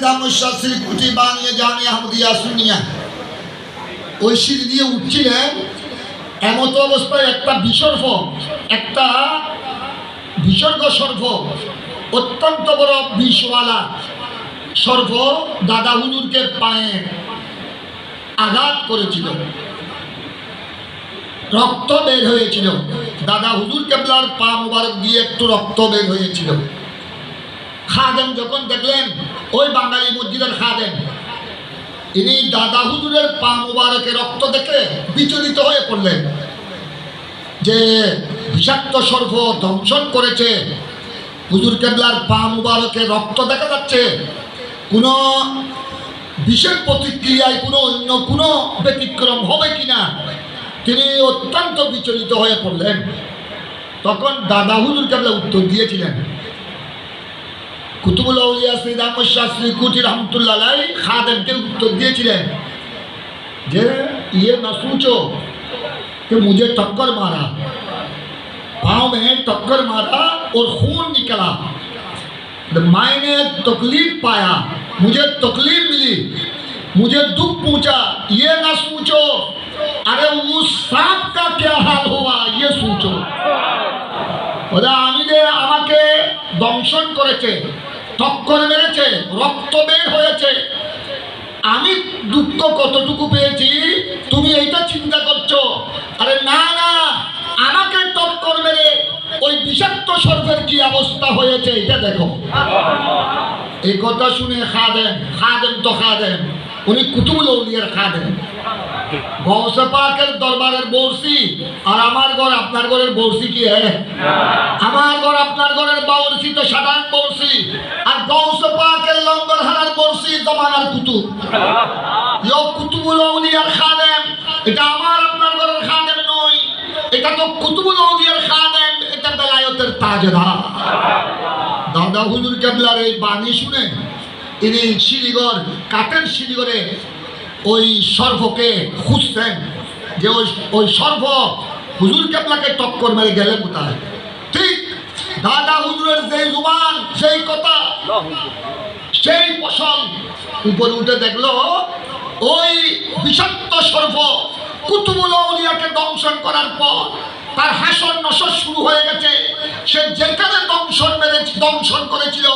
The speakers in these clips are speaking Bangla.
দামুশাসির কুটি বানিয়ে জামিয়া আহমদিয়া সুন্নিয়া ওই সিঁড়ি দিয়ে উঠছিলেন। এমত অবস্থায় একটা বিসর্গ সর্প, অত্যন্ত বড় বিষওয়ালা সর্প দাদা হুজুরকে পায়ে আঘাত করেছিল, রক্ত বের হয়েছিল। দাদা হুজুর কেবলার পা মুবারক দিয়ে একটু রক্ত বের হয়েছিল। খাদেম যখন দেখলেন, ওই বাঙালি মসজিদের খাদেম, ইনি দাদা হুজুরের পা মুবারকে রক্ত দেখে বিচলিত হয়ে পড়লেন যে বিষাক্ত সর্প দংশন করেছে, হুজুর কেবলার পা মুবারকে রক্ত দেখা যাচ্ছে, কোনো বিশেষ প্রতিক্রিয়ায় অন্য কোনো ব্যতিক্রম হবে কিনা তিনি অত্যন্ত বিচলিত হয়ে পড়লেন। তখন দাদা হুজুর কেবলা উত্তর দিয়েছিলেন। কুতুবুল আউলিয়া সৈয়দ আহমদ শাস্ত্রী কুটি রহমতুল্লাহ আলাইহি খাদেমকে উত্তর দিয়েছিলেন যে ये न सोचो कि मुझे टक्कर मारा, पाँव में टक्कर मारा और खून निकला, मैंने तकलीफ पाया, मुझे तकलीफ मिली, मुझे दुख पहुंचा, ये न सोचो अरे उस सांप का क्या हाल हुआ ये सोचो। আমি যে আমাকে দংশন করেছে, টক্কর মেরেছে, রক্ত বের হয়েছে, আমি দুঃখ কতটুকু পেয়েছি তুমি এইটা চিন্তা করছো। আরে না না, আমাকে টক্কর মেরে ওই বিষাক্ত সর্পের কি অবস্থা হয়েছে এটা দেখো। এই কথা শুনে খাদেম তো খাদেম, উনি কুতুবুল আউলিয়ার খাদেম, গৌসে পাকের দরবারের বর্ষি। আর আমার ঘর আপনার ঘরের বর্ষি কি আমার ঘর আপনার ঘরের বর্ষি তো সাধারণ বর্ষি, আর গৌসে পাকের লঙ্গরহানার বর্ষি জমানার কুতুব। কুতুবুল আউলিয়ার খাদেম, এটা আমার আপনার ঘরের খাদেম নয়, এটা তো কুতুবুল আউলিয়ার খাদেম, এটা বেলায়েতের তাজদার। দাদা হুজুর কেবলার এই বাণী শুনে ইনি শিলিগড়, কাঠের শিলিগড়ে ওই সর্পকে খুঁজতেন যে ওই সর্প হুজুর কেবলাকে টক্কর মেরে গেলে কোথায়। ঠিক দাদা হুজুরের যে জুবান, সেই কথা, সেই ফসল উপরে উঠে দেখলো ওই বিষাক্ত সর্প কুতুবুল আউলিয়াকে দংশন করার পর তার হাসর নসর শুরু হয়ে গেছে। সে যেখানে দংশন করেছিল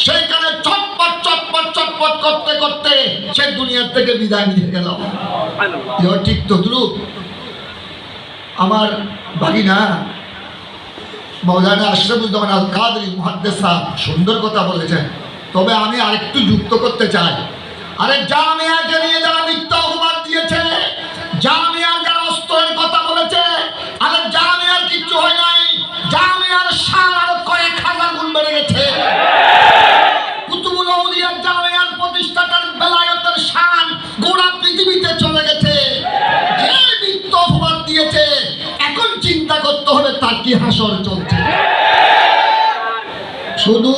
সেইখানে চটপট চটপট চটপট করতে করতে সে দুনিয়ার থেকে বিদায় নিয়ে গেল। ঠিক তো দ্রুপ আমার বাগিনা মৌলানা আশরাফুজ্জামান আল কাদরি মুহাদ্দিস সাহেব সুন্দর কথা বলেছেন, তবে আমি আরেকটু যুক্ত করতে চাই। আরে জামিয়াকে নিয়ে যারা মিথ্যা অপবাদ দিয়েছে, জামিয়ার যারা অস্ত্রের কথা বলেছে, আরে জামিয়ার কিচ্ছু হয় নাই, জামিয়ার শান আরো কয়েক হাজার গুণ বেড়ে গেছে। কুতুবুল আউলিয়ার জামিয়ার প্রতিষ্ঠাতার বেলায়েতের শান গোটা পৃথিবীতে চলে গেছে। যে মিথ্যা অপবাদ দিয়েছে এখন চিন্তা করতে হবে তার কি হাসর চলছে। শুধু